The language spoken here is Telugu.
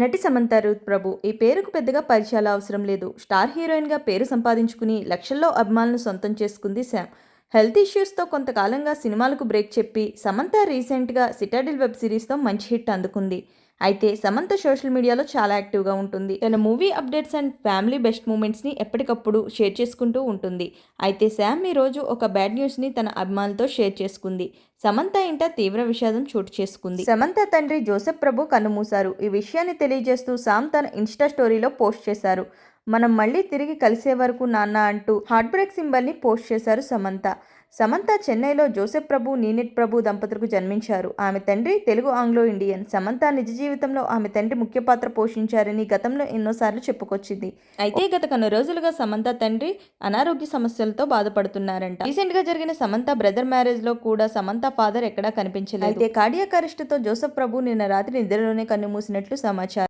నటి సమంత రూత్ ప్రభు ఈ పేరుకు పెద్దగా పరిచయాలు అవసరం లేదు. స్టార్ హీరోయిన్గా పేరు సంపాదించుకుని లక్షల్లో అభిమానులను సొంతం చేసుకుంది శామ్. హెల్త్ ఇష్యూస్తో కొంతకాలంగా సినిమాలకు బ్రేక్ చెప్పి సమంత రీసెంట్గా సిటాడిల్ వెబ్ సిరీస్తో మంచి హిట్ అందుకుంది. అయితే సమంత సోషల్ మీడియాలో చాలా యాక్టివ్గా ఉంటుంది. తన movie updates and family best మూమెంట్స్ని ఎప్పటికప్పుడు షేర్ చేసుకుంటూ ఉంటుంది. అయితే శామ్ ఈరోజు ఒక బ్యాడ్ న్యూస్ని తన అభిమానులతో షేర్ చేసుకుంది. సమంత ఇంట తీవ్ర విషాదం చోటు చేసుకుంది. సమంత తండ్రి జోసెఫ్ ప్రభు కన్నుమూశారు. ఈ విషయాన్ని తెలియజేస్తూ సామ్ తన ఇన్స్టా స్టోరీలో పోస్ట్ చేశారు. మనం మళ్ళీ తిరిగి కలిసే వరకు నాన్న అంటూ హార్ట్ బ్రేక్ సింబల్ని పోస్ట్ చేశారు సమంత. సమంత చెన్నైలో జోసెఫ్ ప్రభు నీనెట్ ప్రభు దంపతులకు జన్మించారు. ఆమె తండ్రి తెలుగు ఆంగ్లో ఇండియన్. సమంత నిజ జీవితంలో ఆమె తండ్రి ముఖ్య పాత్ర పోషించారని గతంలో ఎన్నోసార్లు చెప్పుకొచ్చింది. అయితే గత కొన్ని రోజులుగా సమంత తండ్రి అనారోగ్య సమస్యలతో బాధపడుతున్నారంట. రీసెంట్ గా జరిగిన సమంత బ్రదర్ మ్యారేజ్ లో కూడా సమంత ఫాదర్ ఎక్కడా కనిపించలేదు. అయితే కార్డియాక్ అరెస్ట్ తో జోసెఫ్ ప్రభు నిన్న రాత్రి నిద్రలోనే కన్నుమూసినట్లు సమాచారం.